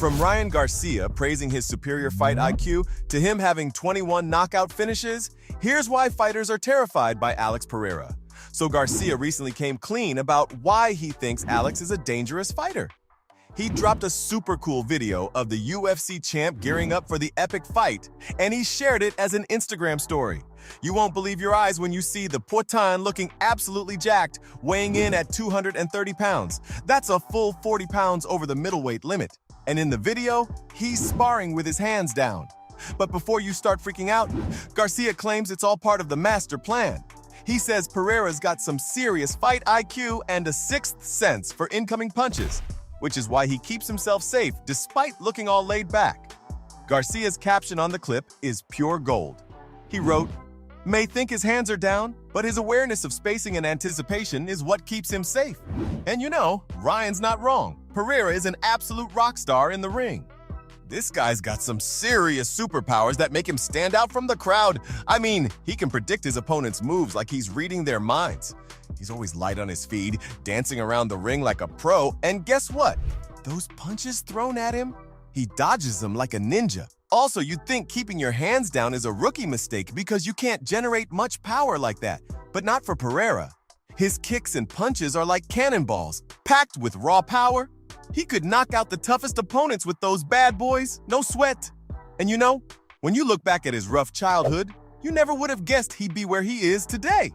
From Ryan Garcia praising his superior fight IQ to him having 21 knockout finishes, here's why fighters are terrified by Alex Pereira. So Garcia recently came clean about why he thinks Alex is a dangerous fighter. He dropped a super cool video of the UFC champ gearing up for the epic fight, and he shared it as an Instagram story. You won't believe your eyes when you see the Poitin looking absolutely jacked, weighing in at 230 pounds. That's a full 40 pounds over the middleweight limit. And in the video, he's sparring with his hands down. But before you start freaking out, Garcia claims it's all part of the master plan. He says Pereira's got some serious fight IQ and a sixth sense for incoming punches, which is why he keeps himself safe despite looking all laid back. Garcia's caption on the clip is pure gold. He wrote, "May think his hands are down, but his awareness of spacing and anticipation is what keeps him safe." And you know, Ryan's not wrong. Pereira is an absolute rock star in the ring. This guy's got some serious superpowers that make him stand out from the crowd. I mean, he can predict his opponent's moves like he's reading their minds. He's always light on his feet, dancing around the ring like a pro, and guess what? Those punches thrown at him, he dodges them like a ninja. Also, you'd think keeping your hands down is a rookie mistake because you can't generate much power like that, but not for Pereira. His kicks and punches are like cannonballs, packed with raw power. He could knock out the toughest opponents with those bad boys, no sweat. And you know, when you look back at his rough childhood, you never would have guessed he'd be where he is today.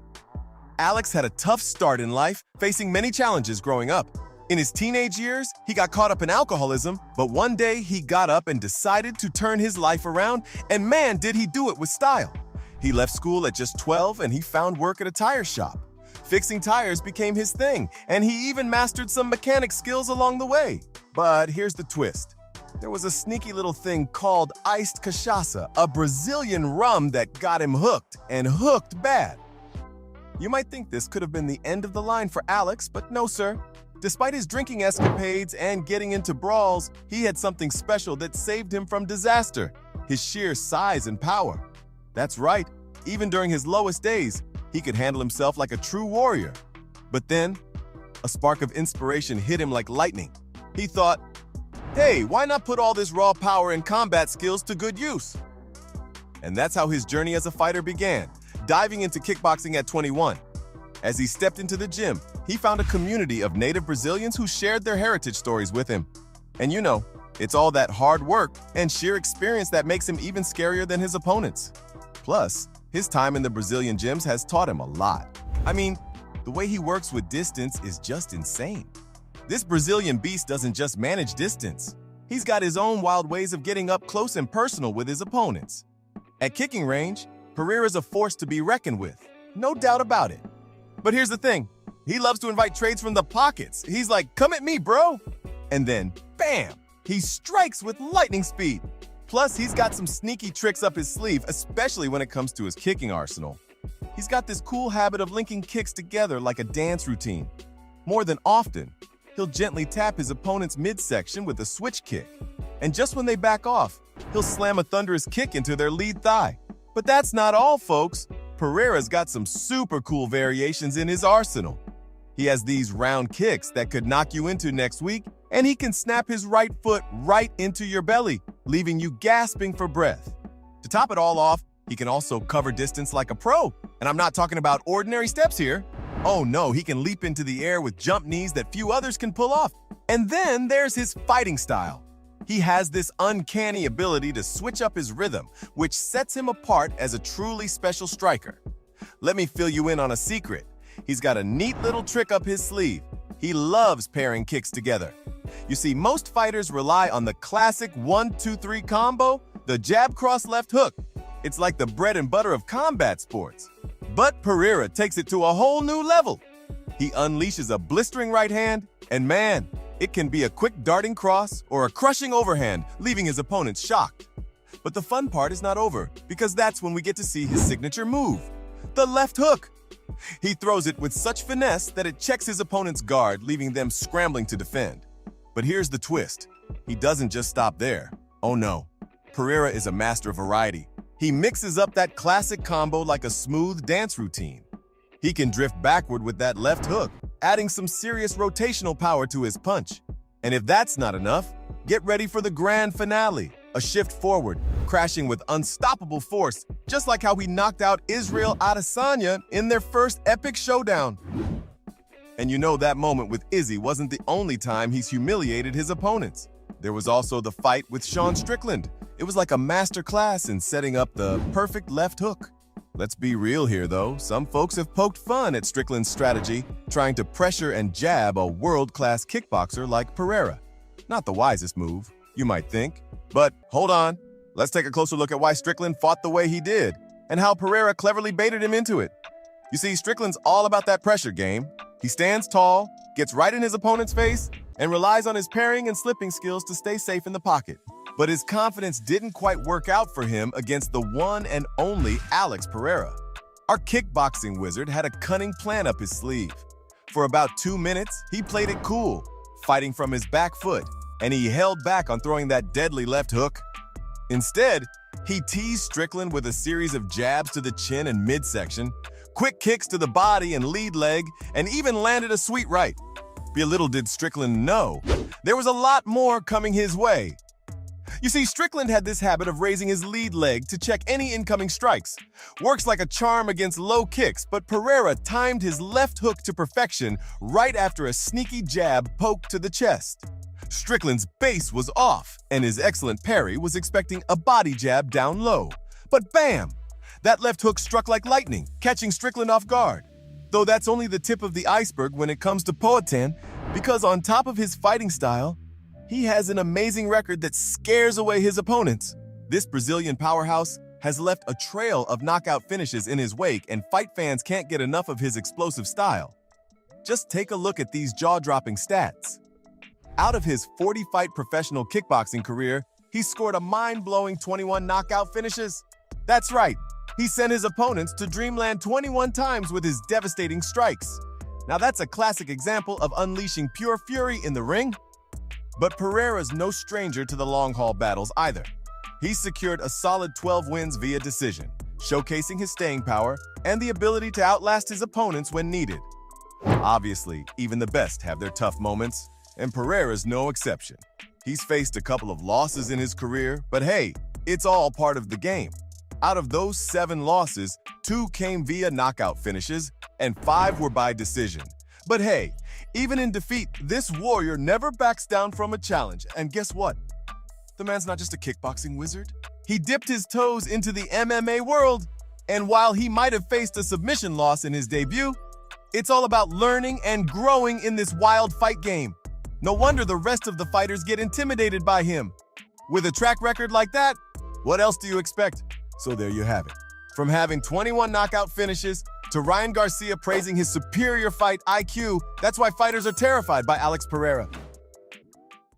Alex had a tough start in life, facing many challenges growing up. In his teenage years, he got caught up in alcoholism, but one day he got up and decided to turn his life around, and man, did he do it with style. He left school at just 12 and he found work at a tire shop. Fixing tires became his thing, and he even mastered some mechanic skills along the way. But here's the twist. There was a sneaky little thing called iced cachaça, a Brazilian rum that got him hooked, and hooked bad. You might think this could have been the end of the line for Alex, but no, sir. Despite his drinking escapades and getting into brawls, he had something special that saved him from disaster: his sheer size and power. That's right, even during his lowest days, he could handle himself like a true warrior. But then, a spark of inspiration hit him like lightning. He thought, hey, why not put all this raw power and combat skills to good use? And that's how his journey as a fighter began, diving into kickboxing at 21. As he stepped into the gym, he found a community of native Brazilians who shared their heritage stories with him. And you know, it's all that hard work and sheer experience that makes him even scarier than his opponents. Plus, his time in the Brazilian gyms has taught him a lot. I mean, the way he works with distance is just insane. This Brazilian beast doesn't just manage distance. He's got his own wild ways of getting up close and personal with his opponents. At kicking range, Pereira's a force to be reckoned with, no doubt about it. But here's the thing, he loves to invite trades from the pockets. He's like, come at me, bro. And then, bam, he strikes with lightning speed. Plus, he's got some sneaky tricks up his sleeve, especially when it comes to his kicking arsenal. He's got this cool habit of linking kicks together like a dance routine. More than often, he'll gently tap his opponent's midsection with a switch kick. And just when they back off, he'll slam a thunderous kick into their lead thigh. But that's not all, folks. Pereira's got some super cool variations in his arsenal. He has these round kicks that could knock you into next week, and he can snap his right foot right into your belly, leaving you gasping for breath. To top it all off, he can also cover distance like a pro. And I'm not talking about ordinary steps here. Oh no, he can leap into the air with jump knees that few others can pull off. And then there's his fighting style. He has this uncanny ability to switch up his rhythm, which sets him apart as a truly special striker. Let me fill you in on a secret. He's got a neat little trick up his sleeve. He loves pairing kicks together. You see, most fighters rely on the classic 1-2-3 combo, the jab cross left hook. It's like the bread and butter of combat sports. But Pereira takes it to a whole new level. He unleashes a blistering right hand, and man, it can be a quick darting cross or a crushing overhand, leaving his opponents shocked. But the fun part is not over, because that's when we get to see his signature move, the left hook. He throws it with such finesse that it checks his opponent's guard, leaving them scrambling to defend. But here's the twist. He doesn't just stop there. Oh no, Pereira is a master of variety. He mixes up that classic combo like a smooth dance routine. He can drift backward with that left hook, adding some serious rotational power to his punch. And if that's not enough, Get ready for the grand finale, a shift forward, crashing with unstoppable force, just like how he knocked out Israel Adesanya in their first epic showdown. And you know that moment with Izzy wasn't the only time he's humiliated his opponents. There was also the fight with Sean Strickland. It was like a masterclass in setting up the perfect left hook. Let's be real here, though. Some folks have poked fun at Strickland's strategy, trying to pressure and jab a world-class kickboxer like Pereira. Not the wisest move, you might think. But hold on. Let's take a closer look at why Strickland fought the way he did, and how Pereira cleverly baited him into it. You see, Strickland's all about that pressure game. He stands tall, gets right in his opponent's face, and relies on his parrying and slipping skills to stay safe in the pocket. But his confidence didn't quite work out for him against the one and only Alex Pereira. Our kickboxing wizard had a cunning plan up his sleeve. For about 2 minutes, he played it cool, fighting from his back foot, and he held back on throwing that deadly left hook. Instead, he teased Strickland with a series of jabs to the chin and midsection, quick kicks to the body and lead leg, and even landed a sweet right. But little did Strickland know, there was a lot more coming his way. You see, Strickland had this habit of raising his lead leg to check any incoming strikes. Works like a charm against low kicks, but Pereira timed his left hook to perfection right after a sneaky jab poked to the chest. Strickland's base was off, and his excellent parry was expecting a body jab down low. But bam! That left hook struck like lightning, catching Strickland off guard. Though that's only the tip of the iceberg when it comes to Poatan, because on top of his fighting style, he has an amazing record that scares away his opponents. This Brazilian powerhouse has left a trail of knockout finishes in his wake, and fight fans can't get enough of his explosive style. Just take a look at these jaw-dropping stats. Out of his 40-fight professional kickboxing career, he scored a mind-blowing 21 knockout finishes. That's right, he sent his opponents to dreamland 21 times with his devastating strikes. Now that's a classic example of unleashing pure fury in the ring. But Pereira's no stranger to the long-haul battles either. He's secured a solid 12 wins via decision, showcasing his staying power and the ability to outlast his opponents when needed. Obviously, even the best have their tough moments, and Pereira's no exception. He's faced a couple of losses in his career, but hey, it's all part of the game. Out of those 7 losses, 2 came via knockout finishes, and 5 were by decision. But hey, even in defeat, this warrior never backs down from a challenge. And guess what? The man's not just a kickboxing wizard. He dipped his toes into the MMA world. And while he might have faced a submission loss in his debut, it's all about learning and growing in this wild fight game. No wonder the rest of the fighters get intimidated by him. With a track record like that, what else do you expect? So there you have it. From having 21 knockout finishes to Ryan Garcia praising his superior fight IQ, that's why fighters are terrified by Alex Pereira.